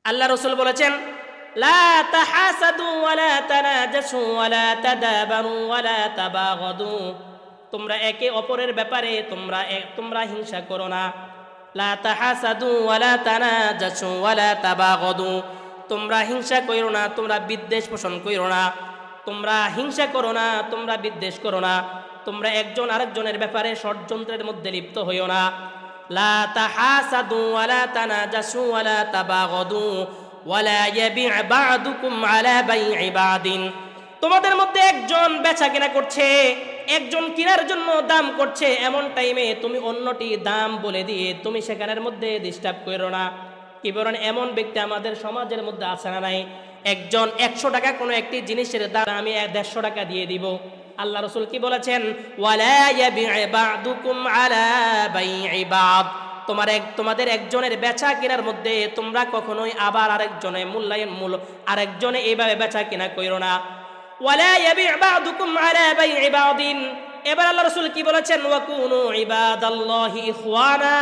আল্লাহ রাসূল বলেছেন, লা তাহাসাদু ওয়ালা তানাজাসু ওয়ালা তাদাবারু ওয়ালা তাবাগাদু, তোমরা একে অপরের ব্যাপারে তোমরা হিংসা করো না। লা তাহাসাদু ওয়ালা তানাজাসু ওয়ালা তাবাগাদু, তোমরা হিংসা করো না, তোমরা বিদ্বেষ পোষণ করো না। তোমরা হিংসা করো না, তোমরা বিদ্বেষ করো না। তোমরা একজন আরেকজনের ব্যাপারে ষড়যন্ত্রের মধ্যে লিপ্ত হইও না। লা তাহাসাদু ওয়ালা তানাজাসু ওয়ালা তাবাগাদু ওয়ালা ইয়াবি' বা'দুকুম আলা বাই'i বা'দিন, তোমাদের মধ্যে একজন বেচা কেনা করছে, একজন কেনার জন্য দাম করছে, এমন টাইমে তুমি অন্যটি দাম বলে দিয়ে তুমি সেখানের মধ্যে ডিস্টার্ব করো না। কি বলেন, এমন ব্যক্তি আমাদের সমাজের মধ্যে আছে না নাই? একজন 100 টাকা কোনো একটি জিনিসের দাম আমি 150 টাকা দিয়ে দিব। আল্লাহ রাসূল কি বলেছেন? ওয়ালা ইয়াবি' বা'দুকুম আলা বাই'i বা'দ, তোমাদের একজনের বেচা কেনার মধ্যে তোমরা কখনোই আবার আরেকজনের আরেকজনে এইভাবে বেচা কেনা করো না। ওয়ালা ইয়াবি' বা'দুকুম আলা বাই'i বা'দিন, এবার আল্লাহ রাসূল কি বলেছেন? ওয়াকুনু ইবাদাল্লাহি ইখওয়ানা,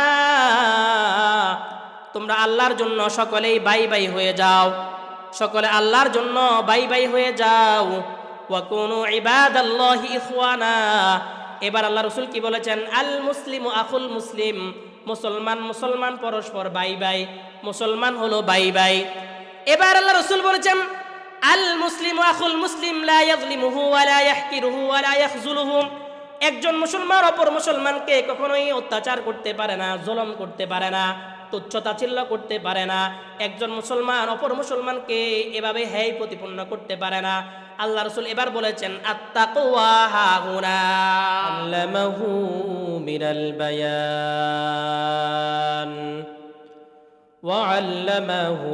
তোমরা আল্লাহর জন্য সকলেই বাই বাই হয়ে যাও, সকলে আল্লাহর জন্য বাই বাই হয়ে যাও। ওয়াকুনু ইবাদাল্লাহি ইখওয়ানা, এবার আল্লাহ রাসূল কি বলেছেন? আল মুসলিমু আখুল মুসলিম, মুসলমান পরস্পর বাই বাই, মুসলমান হলো বাই বাই। এবার আল্লাহ রাসূল বলেছেন, আল মুসলিমু আখুল মুসলিম লা ইয়াযলিমুহু ওয়া লা ইয়াহকিরুহু ওয়া লা ইয়াখযুলুহু, একজন মুসলমান অপর মুসলমানকে কখনোই অত্যাচার করতে পারে না, জুলুম করতে পারে না, তুচ্ছতাচ্ছিল্য করতে পারে না। একজন মুসলমান অপর মুসলমানকে এভাবে হেয় প্রতিপন্ন করতে পারে না। আল্লাহ রাসূল এবার বলেছেন, আত্তাকওয়া হাহুনা, আল্লামাহু মিনাল বায়ান ওয়া আল্লামাহু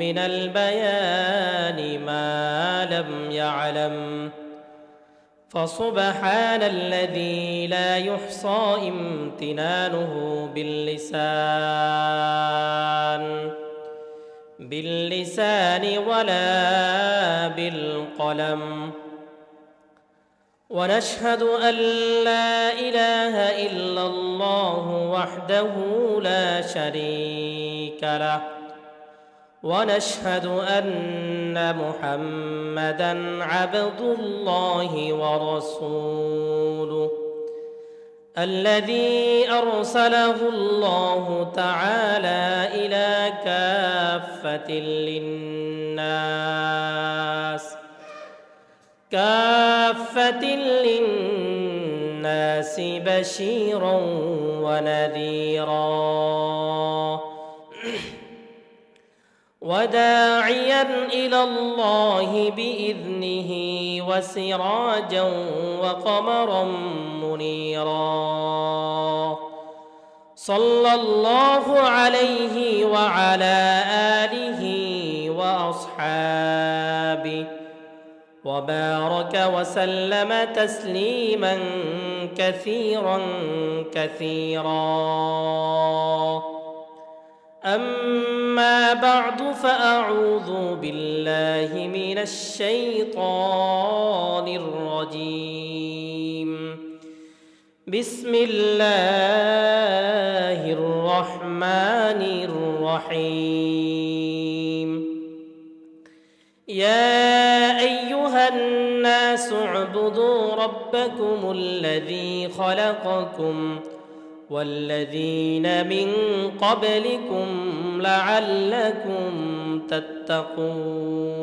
মিনাল বায়ানি মা লাম ইয়ালাম فسبحان الذي لا يحصى امتنانه باللسان ولا بالقلم ونشهد أن لا إله إلا الله وحده لا شريك له ونشهد أن محمدًا عبد الله ورسوله الذي أرسله الله تعالى إلى كافة للناس بشيرا ونذيرا وداعيا إلى الله بإذنه وسراجا وقمرا منيرا صلى الله عليه وعلى آله وأصحابه وبارك وسلم تسليما كثيرا كثيرا أما بعد فأعوذ بالله من الشيطان الرجيم بسم الله الرحمن الرحيم يا أيها الناس اعبدوا ربكم الذي خلقكم والذين من قبلكم لعلكم تتقون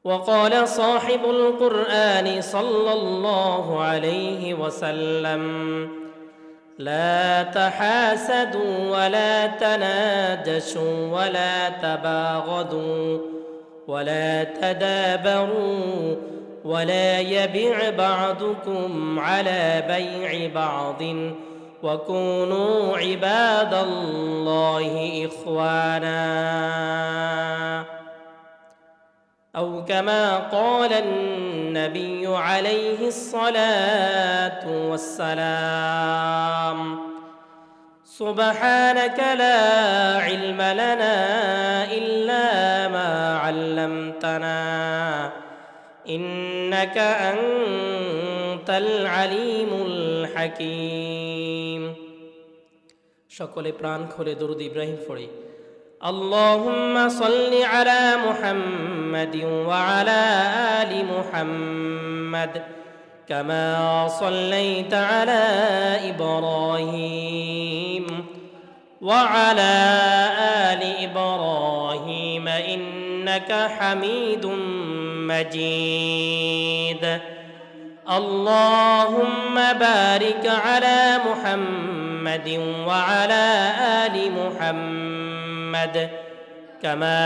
وقال صاحب القرآن صلى الله عليه وسلم لا تحاسدوا ولا تناجشوا ولا تباغضوا ولا تدابروا ولا يبيع بعضكم على بيع بعض وكونوا عباد الله إخوانا أو كما قال النبي عليه الصلاة والسلام سبحانك لا علم لنا إلا ما علمتنا إنك أنت العليم الحكيم সকলে প্রাণ খুলে দরুদ ইব্রাহিম পড়ে اللهم صل على محمد وعلى آل محمد كما صليت على إبراهيم وعلى آل إبراهيم إنك حميد مجيد اللهم بارك على محمد وعلى آل محمد كما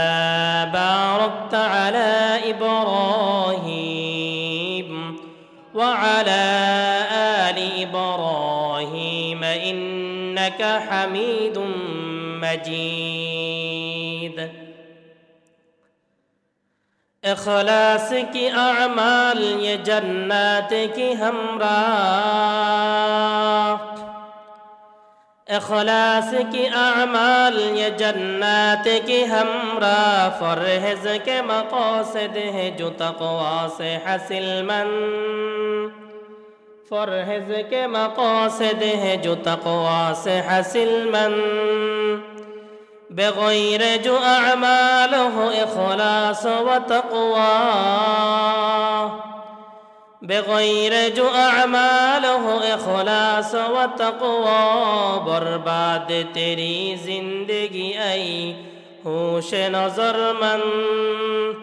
باركت على إبراهيم وعلى آل إبراهيم إنك حميد مجيد اخلاص کی اعمال یہ جنات کی ہمراہ اخلاص کی اعمال یہ جنات کی ہمراہ فرحز کے مقاصد ہیں جو تقوی سے حاصل مند فرحز کے مقاصد ہیں جو تقوی سے حاصل مند بغیر جو اعمال ہو اخلاص و تقوی بغیر جو اعمال ہو اخلاص و تقوی برباد تیری زندگی ای ہوش نظر مند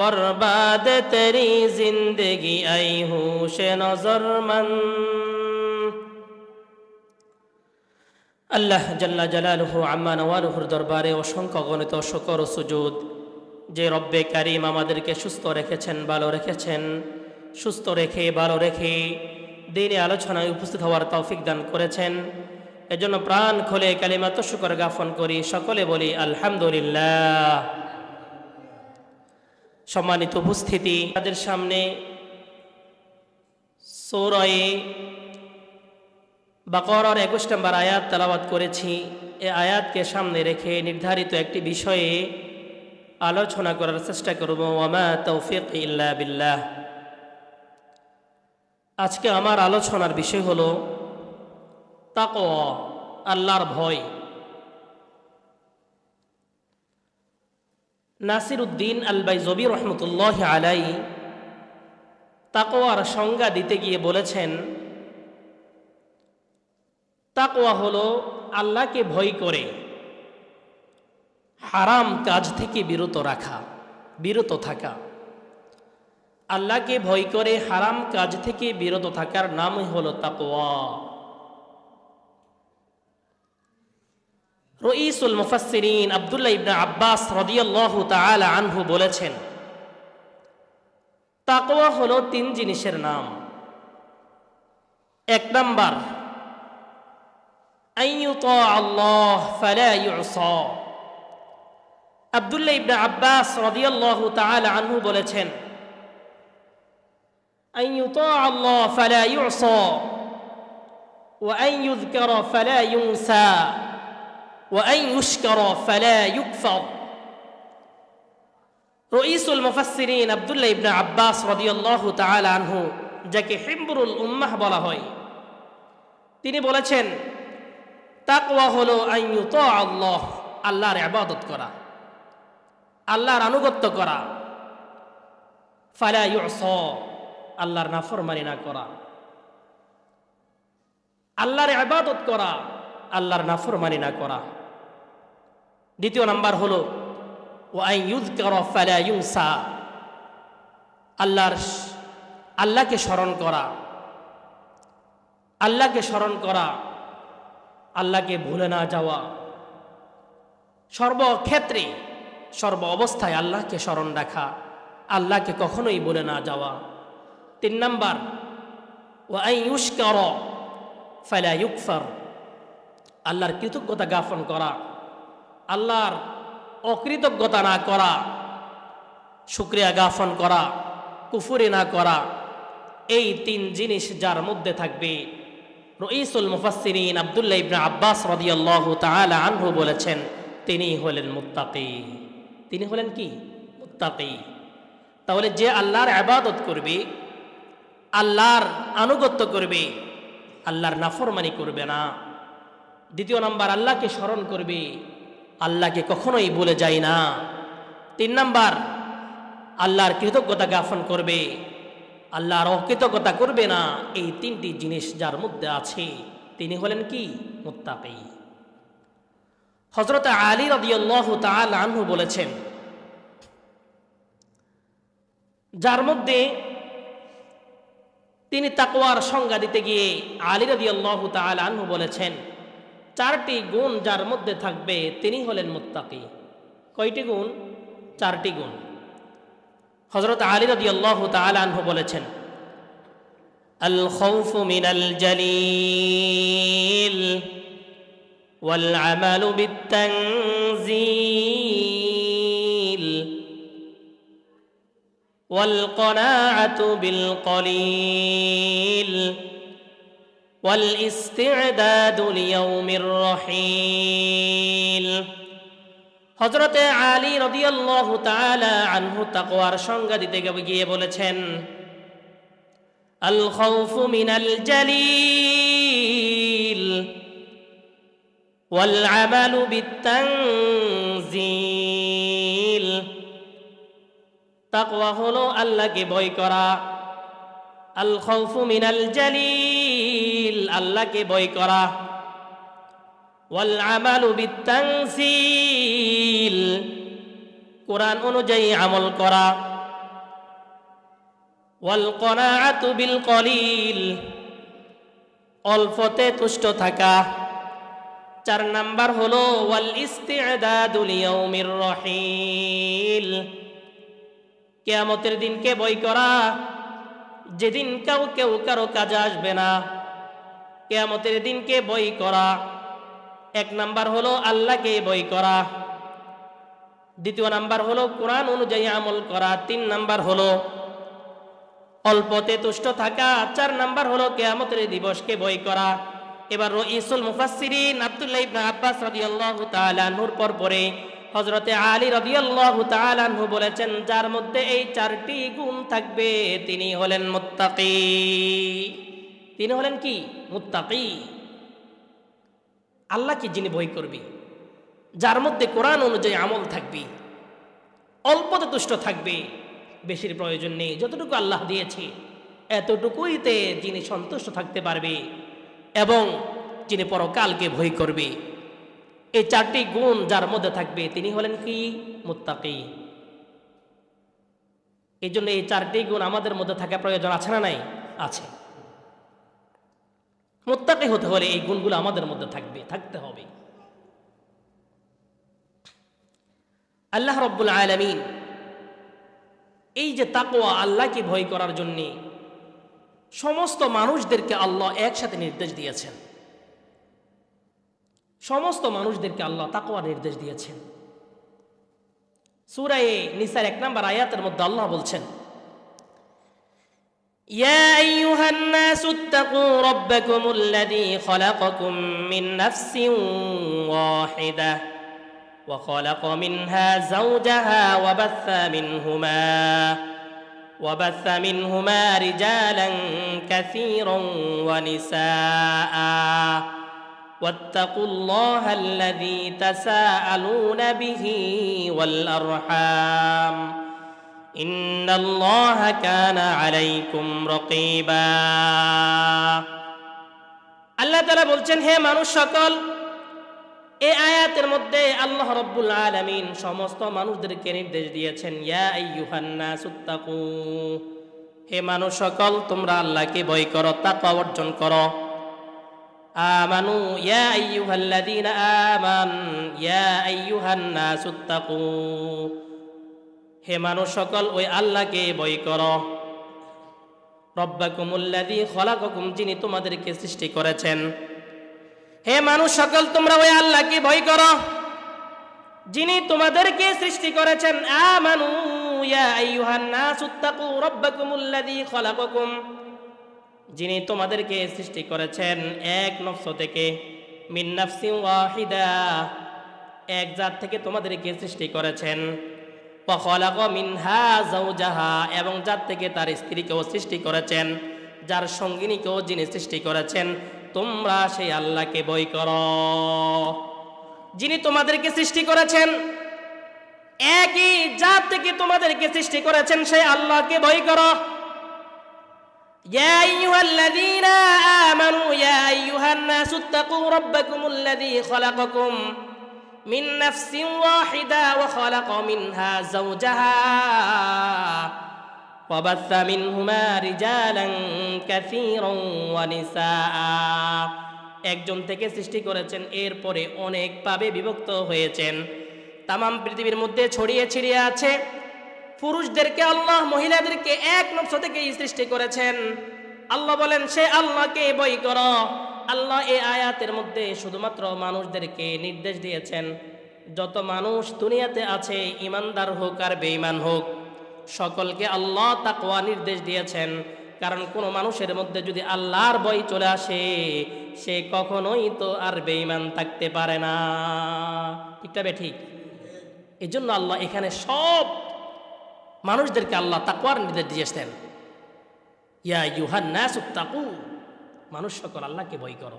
برباد تیری زندگی ای ہوش نظر مند আল্লাহ জাল্লা জালালুহু আম্মা নওয়ালুহুর দরবারে অসংখ্য গণিত শুকর ও সুজুদ যে রব্বে কারীম আমাদেরকে সুস্থ রেখেছেন ভালো রেখেছেন সুস্থ রেখে ভালো রেখে দিনে আলোচনায় উপস্থিত হওয়ার তৌফিক দান করেছেন এজন্য প্রাণ খুলে কালিমাত শুকর জ্ঞাপন করি সকলে বলি আলহামদুলিল্লাহ। সম্মানিত উপস্থিতি তাদের সামনে সূরা বাকারার 21 নম্বর আয়াত তেলাওয়াত করেছি। এই আয়াতকে সামনে রেখে নির্ধারিত একটি বিষয়ে আলোচনা করার চেষ্টা করব। ওয়ামা তৌফিক ইল্লা বিল্লাহ। আজকে আমার আলোচনার বিষয় হলো তাকওয়া, আল্লাহর ভয়। নাসিরউদ্দিন আল বাইজবী রহমতুল্লাহি আলাইহি তাকওয়ার সংজ্ঞা দিতে গিয়ে বলেছেন, তাকওয়া হলো আল্লাহকে ভয় করে হারাম কাজ থেকে বিরত থাকা। আল্লাহকে ভয় করে হারাম কাজ থেকে বিরত থাকার নামই হলো তাকওয়া। রঈসুল মুফাসসিরিন আব্দুল্লাহ ইবনে আব্বাস রাদিয়াল্লাহু তাআলা আনহু বলেছেন, তাকওয়া হলো 3 জিনিসের নাম। 1 নাম্বার আইয়ুতা আল্লাহ ফালা ইউসা। আব্দুল্লাহ ইবনে আব্বাস রাদিয়াল্লাহু তাআলা আনহু বলেছেন, আইয়ুতা আল্লাহ ফালা ইউসা ওয়া আন ইউযকারা ফালা ইউনসা ওয়া আন ইউশকারা ফালা ইউকফার। রঈসুল মুফাসসিরিন আব্দুল্লাহ ইবনে আব্বাস রাদিয়াল্লাহু তাআলা আনহু, যাকে হিবরুল উম্মাহ বলা হয়, তিনি বলেছেন তাকওয়া হলো আইয়ুতা আল্লাহ, আল্লাহর ইবাদত করা, আল্লাহর আনুগত্য করা, ফালা ইউসা, আল্লাহর নাফরমানি না করা, আল্লাহর ইবাদত করা, আল্লাহর নাফরমানি না করা। 2 নাম্বার হলো ওয়া আন ইউযকারা ফালা ইউনসা, আল্লাহকে স্মরণ করা, আল্লাহকে স্মরণ করা, আল্লাহকে ভুলে না যাওয়া, সর্বক্ষেত্রে সর্ব অবস্থায় আল্লাহকে স্মরণ রাখা, আল্লাহকে কখনোই ভুলে না যাওয়া। 3 নাম্বার ওয়া আন ইউশকারা ফালা ইউকফার, আল্লাহর কৃতজ্ঞতা জ্ঞাপন করা, আল্লাহর অকৃতজ্ঞতা না করা, শুকরিয়া জ্ঞাপন করা, কুফরি না করা। এই 3 জিনিস যার মধ্যে থাকবে, রঈসুল মুফাসসিরিন আব্দুল্লাহ ইবনে আব্বাস রাদিয়াল্লাহু তাআলা আনহু বলেছেন, তিনি হলেন মুত্তাকি। তিনি হলেন কি? মুত্তাকি। তাহলে যে আল্লাহর ইবাদত করবে, আল্লাহর আনুগত্য করবে, আল্লাহর নাফরমানি করবে না। 2 নাম্বার আল্লাহকে স্মরণ করবে, আল্লাহকে কখনোই ভুলে যায় না। 3 নাম্বার, আল্লাহর কৃতজ্ঞতা জ্ঞাপন করবে, আল্লাহর অকৃতজ্ঞতা করবে না। এই 3টি জিনিস যার মধ্যে আছে তিনি হলেন কি? মুত্তাকি। হযরত আলী রাদিয়াল্লাহু তাআলা আনহু বলেছেন, যার মধ্যে তিনি তাকওয়ার সংজ্ঞা দিতে গিয়ে আলী রাদিয়াল্লাহু তাআলা আনহু বলেছেন, 4টি গুণ যার মধ্যে থাকবে তিনি হলেন মুত্তাকি। কয়টি গুণ? 4টি গুণ। হযরত আলী রাদিয়াল্লাহু তাআলা আনহু বলেছেন, আল খাউফু মিনাল জালিল ওয়াল আমালু বিত-তানজিল ওয়াল কনাআতু বিল কলিল ওয়াল ইস্তি'দাদু লিয়াউমির রহিল। হযরতে আলী রাদিয়াল্লাহু তাআলা আনহু তাকওয়ার সংজ্ঞা দিতে গিয়ে বলেছেন, আল খাউফু মিনাল জালিল ওয়াল আমালু বিত-তানজিল। তাকওয়া হলো আল্লাহকে ভয় করা। আল খাউফু মিনাল জালিল, আল্লাহকে ভয় করা। ওয়াল আমালু বিত-তানজিল, কোরআন অনুযায়ী আমল করা। ওয়াল কনাআতু বিল কলিল, অল্পতে তুষ্ট থাকা। 4 নাম্বার হলো ওয়াল ইস্তি'দাদু লিয়াউমির রহিল, কিয়ামতের দিনকে ভয় করা, যেদিন কেউ কারো কাজে আসবে না। কিয়ামতের দিনকে ভয় করা। 1 নাম্বার হলো আল্লাহকে ভয় করা। 2 নাম্বার হলো কোরআন অনুযায়ী আমল করা। 3 নাম্বার হলো অল্পতে তুষ্ট থাকা। 4 নাম্বার হলো কিয়ামতের দিবসকে ভয় করা। এবার রাইসুল মুফাসসিরিন আব্দুল্লাহ ইবনে আব্বাস রাদিয়াল্লাহু তাআলা আনহুর পরে হযরতে আলী রাদিয়াল্লাহু তাআলা আনহু বলেছেন, যার মধ্যে এই 4টি গুণ থাকবে তিনি হলেন মুত্তাকি। তিনি হলেন কি? মুত্তাকি। আল্লাহকে যিনি ভয় করবে, যার মধ্যে কোরআন অনুযায়ী আমল থাকবে, অল্পতে তুষ্ট থাকবে, বেশির প্রয়োজন নেই, যতটুকু আল্লাহ দিয়েছে এতটুকুইতে যিনি সন্তুষ্ট থাকতে পারবে এবং যিনি পরকালকে ভয় করবে, এই 4টি গুণ যার মধ্যে থাকবে তিনি হলেন কি? মুত্তাকি। এই জন্য এই 4টি গুণ আমাদের মধ্যে থাকা প্রয়োজন আছে না নাই? আছে। মুত্তাকি হতে হলে এই গুণগুলো আমাদের মধ্যে থাকতে হবে। আল্লাহ রাব্বুল আলামিন এই যে তাকওয়া, আল্লাহকে ভয় করার জন্য সমস্ত মানুষদেরকে আল্লাহ একসাথে নির্দেশ দিয়েছেন। সমস্ত মানুষদেরকে আল্লাহ তাকওয়া নির্দেশ দিয়েছেন। সূরা নিসার 1 নম্বর আয়াতের মধ্যে আল্লাহ বলছেন, ইয়া আইয়ুহান নাসু ইত্তাকু রাব্বাকুমুল্লাযী খালাকাকুম মিন নাফসিন ওয়াহিদা ওয়া খালাকা মিনহা যাওজাহা ওয়া বাথা মিনহুমা রিজালান কাসীরান ওয়া নিসাআ ওয়াত্তাকুল্লাহা আল্লাযী তাসাআলুনা বিহি ওয়াল আরহাম ইন্নাল্লাহা কানা আলাইকুম রাকীবা। আল্লাহ তাআলা বলছেন, হে মানুষ সকল, এই আয়াতের মধ্যে আল্লাহ রাব্বুল আলামিন সমস্ত মানুষদেরকে নির্দেশ দিয়েছেন, ইয়া আইয়ুহান নাসু ইত্তাকু, হে মানুষ সকল তোমরা আল্লাহকে ভয় করো, তাকওয়া অর্জন করো। আমানু ইয়া আইয়ুহাল্লাযীনা ইয়া আইয়ুহান নাসু ইত্তাকু, হে মানুষ সকল ওই আল্লাহকে ভয় করো। রব্বাকুমুল্লাযী খালাকাকুম, যিনি তোমাদেরকে সৃষ্টি করেছেন। হে মানুষ সকল তোমরা ওই আল্লাহকে ভয় করো যিনি তোমাদেরকে সৃষ্টি করেছেন। আমানু ইয়া আইয়ুহান নাসু ইত্তাকু রাব্বাকুমুল্লাযী খালাকাকুম, যিনি তোমাদেরকে সৃষ্টি করেছেন এক নফস থেকে, মিন নাফসিন ওয়াহিদা, এক জাত থেকে তোমাদেরকে সৃষ্টি করেছেন। ওয়া খালাকা মিনহা যাওজাহা, এবং জাত থেকে তার স্ত্রীকেও সৃষ্টি করেছেন, যার সঙ্গিনীকেও যিনি সৃষ্টি করেছেন। তোমরা সেই আল্লাহকে ভয় করো। যিনি তোমাদেরকে সৃষ্টি করেছেন, একই জাত থেকে তোমাদেরকে সৃষ্টি করেছেন, সেই আল্লাহকে ভয় করো। ইয়া আইয়ুহাল্লাযীনা আমানু ইয়া আইয়ুহান নাসু তাকু রাব্বাকুমুল্লাযী খালাকাকুম মিন নাফসিন ওয়াহিদা ওয়া খালাকা মিনহা যাওজাহা ওয়া বাসসা মিনহুমা রিজালান কাসীরান ওয়া নিসাআ। একজন থেকে সৃষ্টি করেছেন, এরপরে অনেক ভাবে বিভক্ত হয়েছেন, তামাম পৃথিবীর মধ্যে ছড়িয়ে ছিড়িয়ে আছে। পুরুষদেরকে আল্লাহ মহিলাদেরকে এক নফস থেকেই সৃষ্টি করেছেন। আল্লাহ বলেন সে আল্লাহকে ভয় করো। আল্লাহ এই আয়াতের মধ্যে শুধুমাত্র মানুষদেরকে নির্দেশ দিয়েছেন, যত মানুষ দুনিয়াতে আছে, ইমানদার হোক আর বেঈমান হোক, সকলকে আল্লাহ তাকওয়া নির্দেশ দিয়েছেন। কারণ কোনো মানুষের মধ্যে যদি আল্লাহর ভয় চলে আসে, সে কখনোই তো আর বেঈমান থাকতে পারে না। ঠিকটা বে ঠিক? এই জন্য আল্লাহ এখানে সব মানুষদেরকে আল্লাহ তাকওয়ার নির্দেশ দিয়েছেন। ইয়া আইয়ুহান নাসু তাকু, মানুষ সকল আল্লাহকে ভয় করো।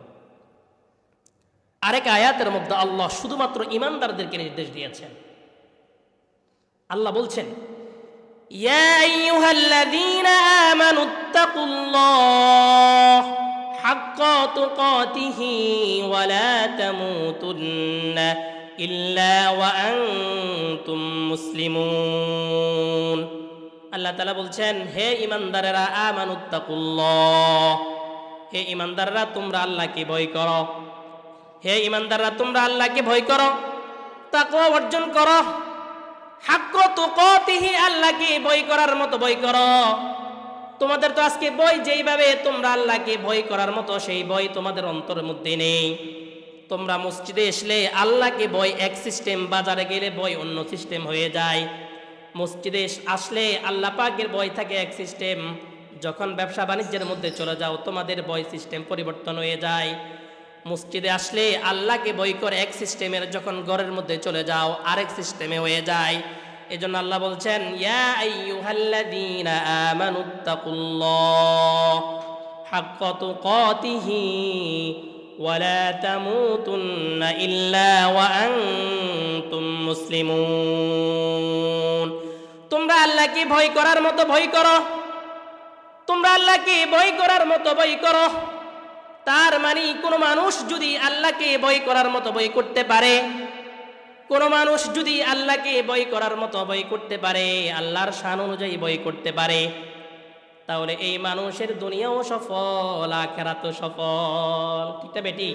আরেক আয়াতের মধ্যে আল্লাহ শুধুমাত্র ইমানদারদেরকে নির্দেশ দিয়েছেন। আল্লাহ বলছেন ইয়া আইয়ুহাল্লাযীনা আমানুত্তাকুল্লাহ হাক্কা তুকাতিহি ওয়া লা তামুতুন্না ইল্লা ওয়া আনতুম মুসলিমুন। আল্লাহ তাআলা বলছেন হে ঈমানদারেরা, আমানুত্তাকুল্লাহ, হে ঈমানদাররা তোমরা আল্লাহকে ভয় করো। হে ঈমানদাররা তোমরা আল্লাহকে ভয় করো, তাকওয়া অর্জন করো। হাক্কা তুকাতিহি, আল্লাহকে ভয় করার মতো ভয় করো। তোমাদের তো আজকে ভয় যেইভাবে তোমরা আল্লাহকে ভয় করার মতো, সেই ভয় তোমাদের অন্তরের মধ্যে নেই। তোমরা মসজিদে আসলে আল্লাহকে ভয় এক সিস্টেম, বাজারে গেলে ভয় অন্য সিস্টেম হয়ে যায়। মসজিদে আসলে আল্লাহ পাকের ভয় থাকে এক সিস্টেম, যখন ব্যবসা বাণিজ্যের মধ্যে চলে যাও তোমাদের ভয় সিস্টেম পরিবর্তন হয়ে যায়। মসজিদে আসলে আল্লাহকে ভয় করে এক সিস্টেমের, যখন ঘরের মধ্যে চলে যাও আরেক সিস্টেমে হয়ে যায়। এজন্য আল্লাহ বলছেন ইয়া আইয়ুহাল্লাযীনা আমানুত্তাকুল্লাহ হাক্কা তুকাতিহি ওয়া লা তামুতুন্না ইল্লা ওয়া আনতুম মুসলিমুন। তোমরা আল্লাহকে ভয় করার মতো ভয় করো, তোমরা আল্লাহকে ভয় করার মতো ভয় করো। তার মানে কোনো মানুষ যদি আল্লাহকে ভয় করার মতো ভয় করতে পারে, কোনো মানুষ যদি আল্লাহকে ভয় করার মতো ভয় করতে পারে, আল্লাহর শান অনুযায়ী ভয় করতে পারে, তাহলে এই মানুষের দুনিয়াও সফল, আখিরাতও সফল। ঠিকটা বেটি?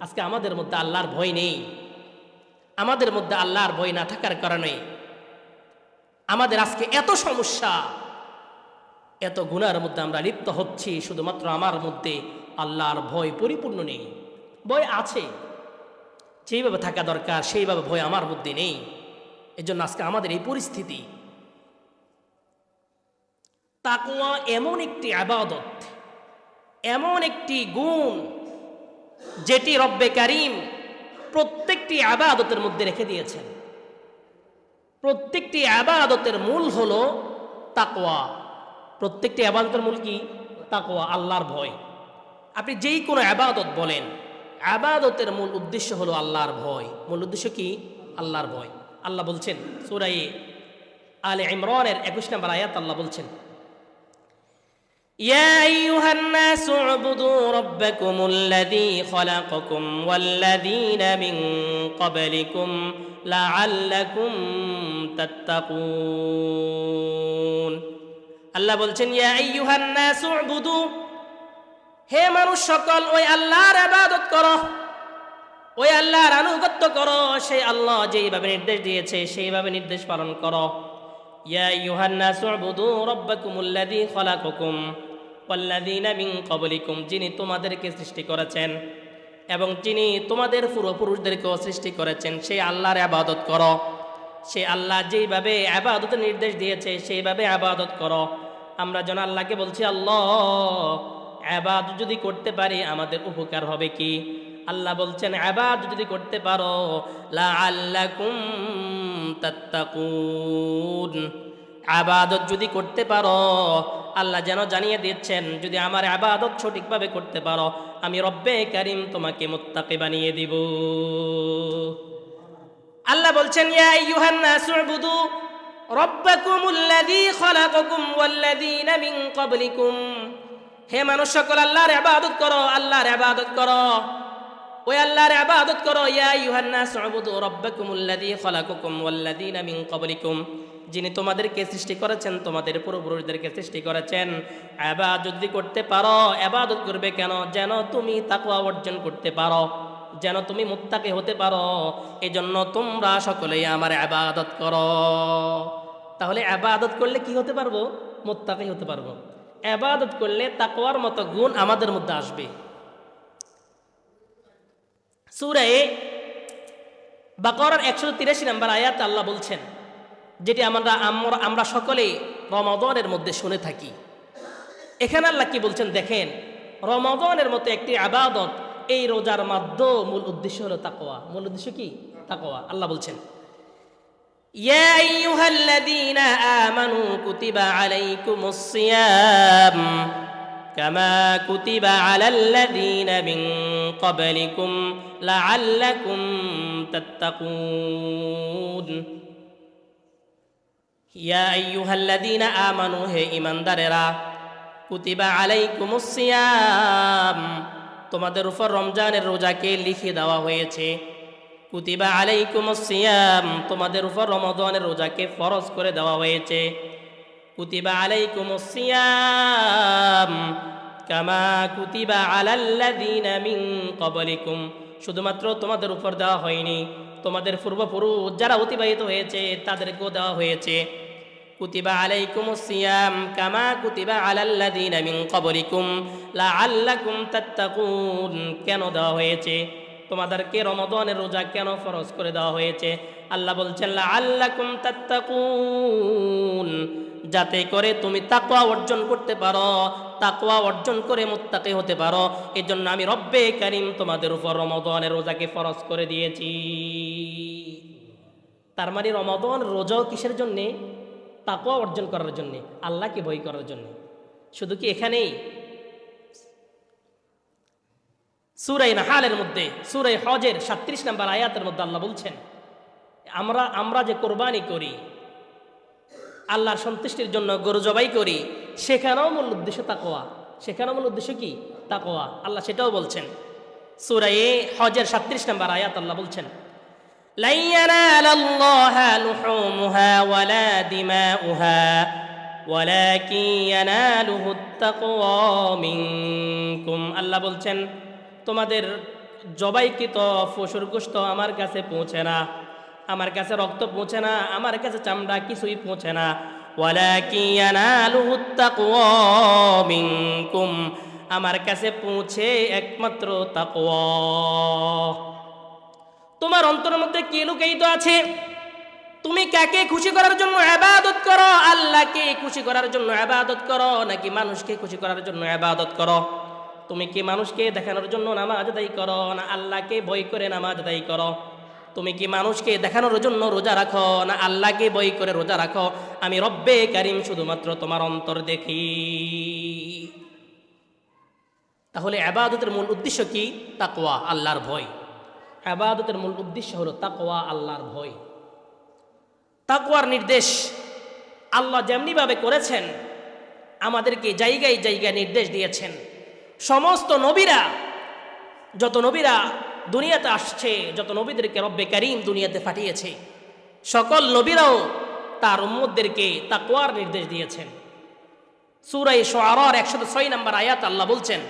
আজকে আমাদের মধ্যে আল্লাহর ভয় নেই। আমাদের মধ্যে আল্লাহর ভয় না থাকার কারণে আমাদের আজকে এত সমস্যা, এত গুনার মধ্যে আমরা লিপ্ত হচ্ছি। শুধুমাত্র আমার মধ্যে আল্লাহর ভয় পরিপূর্ণ নেই। ভয় আছে, যেইভাবে থাকা দরকার সেইভাবে ভয় আমার মধ্যে নেই। এজন্য আজকে আমাদের এই পরিস্থিতি। তাকওয়া এমন একটি ইবাদত, এমন একটি গুণ, যেটি রব্বে কারীম প্রত্যেকটি ইবাদতের মধ্যে রেখে দিয়েছেন। প্রত্যেকটি ইবাদতের মূল হলো তাকওয়া। প্রত্যেকটি ইবাদতের মূল কি? তাকওয়া, আল্লাহর ভয়। আপনি যেই কোনো ইবাদত বলেন, ইবাদতের মূল উদ্দেশ্য হলো আল্লাহর ভয়। মূল উদ্দেশ্য কি? আল্লাহর ভয়। আল্লাহ বলছেন সূরা আলে ইমরানের 21 নম্বর আয়াত, আল্লাহ বলছেন ইয়া আইয়ুহান নাসু উবুদু রাব্বাকুমুল্লাযী খালাকাকুম ওয়াল্লাযীনা মিন ক্বাবলিকুম লাআল্লাকুম তাত্তাকুন। আল্লাহ বলছেন ইয়া আইয়ুহান নাসু উবুদু, হে মানুষ সকল ওই আল্লাহর ইবাদত করো, ওই আল্লাহর আনুগত্য করো। সেই আল্লাহ যেইভাবে নির্দেশ দিয়েছে সেইভাবে নির্দেশ পালন করো। ইয়া আইয়ুহান নাসু উবুদু রাব্বাকুমুল্লাযী খালাকাকুম ওয়াল্লাযীনা মিন ক্বাবলিকুম, যিনি তোমাদেরকে সৃষ্টি করেছেন এবং যিনি তোমাদের পূর্বপুরুষদেরকেও সৃষ্টি করেছেন, সেই আল্লাহর ইবাদত করো। সেই আল্লাহ যেইভাবে ইবাদতের নির্দেশ দিয়েছে সেইভাবে ইবাদত করো। আমরা যেন আল্লাহকে বলছি আল্লাহ ইবাদত যদি করতে পারি আমাদের উপকার হবে কি? আল্লাহ বলছেন ইবাদত যদি করতে পারো লাআল্লাকুম তাত্তাকুন, ইবাদত যদি করতে পারো, আল্লাহ যেন জানিয়ে দিচ্ছেন যদি আমার ইবাদত সঠিকভাবে করতে পারো, আমি রব্বে কারীম তোমাকে মুত্তাকি বানিয়ে দিব। আল্লাহ বলছেন ইয়া আইয়ুহান নাসু উবুদু রাব্বাকুমুল্লাযী খালাকাকুম ওয়াল্লাযীনা মিন ক্বাবলিকুম। হে মানুষ সকল আল্লাহর ইবাদত করো, আল্লাহর ইবাদত করো, ওই আল্লাহর ইবাদত করো। ইয়া আইয়ুহান নাসু উবুদু রাব্বাকুমুল্লাযী খালাকাকুম ওয়াল্লাযীনা মিন ক্বাবলিকুম, যিনি তোমাদেরকে সৃষ্টি করেছেন, তোমাদের পূর্বপুরুষদেরকে সৃষ্টি করেছেন। ইবাদত যদি করতে পারো, ইবাদত করবে কেন? যেন তুমি তাকওয়া অর্জন করতে পারো, যেন তুমি মুত্তাকি হতে পারো। এজন্য তোমরা সকলেই আমার ইবাদত করো। তাহলে ইবাদত করলে কি হতে পারবো? মুত্তাকি হতে পারবো। ইবাদত করলে তাকওয়ার মতো গুণ আমাদের মধ্যে আসবে। সূরা বাকারার 183 নম্বর আয়াত আল্লাহ বলছেন, যেটি আমরা সকলেই রমাদানের মধ্যে শুনে থাকি। এখানে আল্লাহ কি বলছেন দেখেন, রমাদানের মতো একটি ইবাদত, এই রোজার মাধ্যমে মূল উদ্দেশ্য হলো তাকওয়া। মূল উদ্দেশ্য কি? তাকওয়া। আল্লাহ বলছেন ইয়া আইয়ুহাল্লাযীনা আমানু কুতিবা আলাইকুমুস সিয়াম কামা কুতিবা আলাল্লাযীনা মিন ক্বাবলিকুম লাআল্লাকুম তাত্তাকুন। ইয়া আইয়ুহাল্লাযীনা আমানু, হে ঈমানদারেরা, কুতিবা আলাইকুমুস সিয়াম, তোমাদের উপর রমজানের রোজাকে লিখে দেওয়া হয়েছে। কুতিবা আলাইকুমুস সিয়াম, তোমাদের উপর রমাদানের রোজাকে ফরজ করে দেওয়া হয়েছে। কুতিবা আলাইকুমুস সিয়াম কামা কুতিবা আলাল্লাযীনা মিন ক্বাবলিকুম, শুধুমাত্র তোমাদের উপর দেওয়া হয়নি, তোমাদের পূর্বপুরুষ যারা অতিবাহিত হয়েছে তাদেরকেও দেওয়া হয়েছে। কুতিবা আলাইকুমুস সিয়াম কামা কুতিবা আলাল্লাযীনা মিন ক্বাবলিকুম লাআল্লাকুম তাত্তাকুন। কেন দেওয়া হয়েছে? তোমাদেরকে রমাদানের রোজা কেন ফরজ করে দেওয়া হয়েছে? আল্লাহ বলছেন লাআল্লাকুম তাত্তাকুন, যাতে করে তুমি তাকওয়া অর্জন করতে পারো, তাকওয়া অর্জন করে মুত্তাকি হতে পারো। এজন্য আমি রব্বে কারীম তোমাদের উপর রমাদানের রোজাকে ফরজ করে দিয়েছি। তার মানে রমাদান রোজাও কিসের জন্যে? তাকওয়া অর্জন করার জন্যে, আল্লাহকে ভয় করার জন্য। শুধু কি এখানেই? সূরা নাহালের মধ্যে, সূরা হজের 37 নম্বর আয়াতের মধ্যে আল্লাহ বলছেন আমরা যে কোরবানি করি, আল্লাহর সন্তুষ্টির জন্য গরু জবাই করি, সেখানেও মূল উদ্দেশ্য তাকওয়া। সেখানেও মূল উদ্দেশ্য কি? তাকওয়া। আল্লাহ সেটাও বলছেন। সূরা হজের 37 নম্বর আয়াত আল্লাহ বলছেন লা ইয়ানালাল্লাহা লুহুমুহা ওয়ালা দিমাউহা ওয়ালাকিন ইয়ানালুহুত তাকওয়া মিনকুম। আল্লাহ বলছেন তোমাদের জবাইকৃত পশুর গোশত আমার কাছে পৌঁছে না, আমার কাছে রক্ত পৌঁছে না, আমার কাছে চামড়া কিছুই পৌঁছে না। ওয়ালাকিন ইয়ানালুহুত তাকওয়া মিনকুম, আমার কাছে পৌঁছে একমাত্র তাকওয়া। তোমার অন্তরের মধ্যে কি লুকায়িত আছে? তুমি কাকে খুশি করার জন্য ইবাদত করো? আল্লাহকে খুশি করার জন্য ইবাদত করো নাকি মানুষকে খুশি করার জন্য ইবাদত করো? তুমি কি মানুষকে দেখানোর জন্য নামাজ আদায় করো না আল্লাহকে ভয় করে নামাজ আদায় করো? তুমি কি মানুষকে দেখানোর জন্য রোজা রাখো না আল্লাহকে ভয় করে রোজা রাখো? আমি রব্বে কারীম শুধুমাত্র তোমার অন্তর দেখি। তাহলে ইবাদতের মূল উদ্দেশ্য কি? তাকওয়া, আল্লাহর ভয়। ইবাদতের মূল উদ্দেশ্য হলো তাকওয়া, আল্লাহর ভয়। তাকওয়ার নির্দেশ আল্লাহ যেমনিভাবে করেছেন, আমাদেরকে জায়গায় জায়গায় নির্দেশ দিয়েছেন। সমস্ত নবীরা, যত নবীরা দুনিয়াতে আসছে, যত নবীদেরকে রব্বে কারীম দুনিয়াতে পাঠিয়েছে, সকল নবীরাও তার উম্মতদেরকে তাকওয়ার নির্দেশ দিয়েছেন। সূরা শুআরার 106 নম্বর আয়াত আল্লাহ বলছেন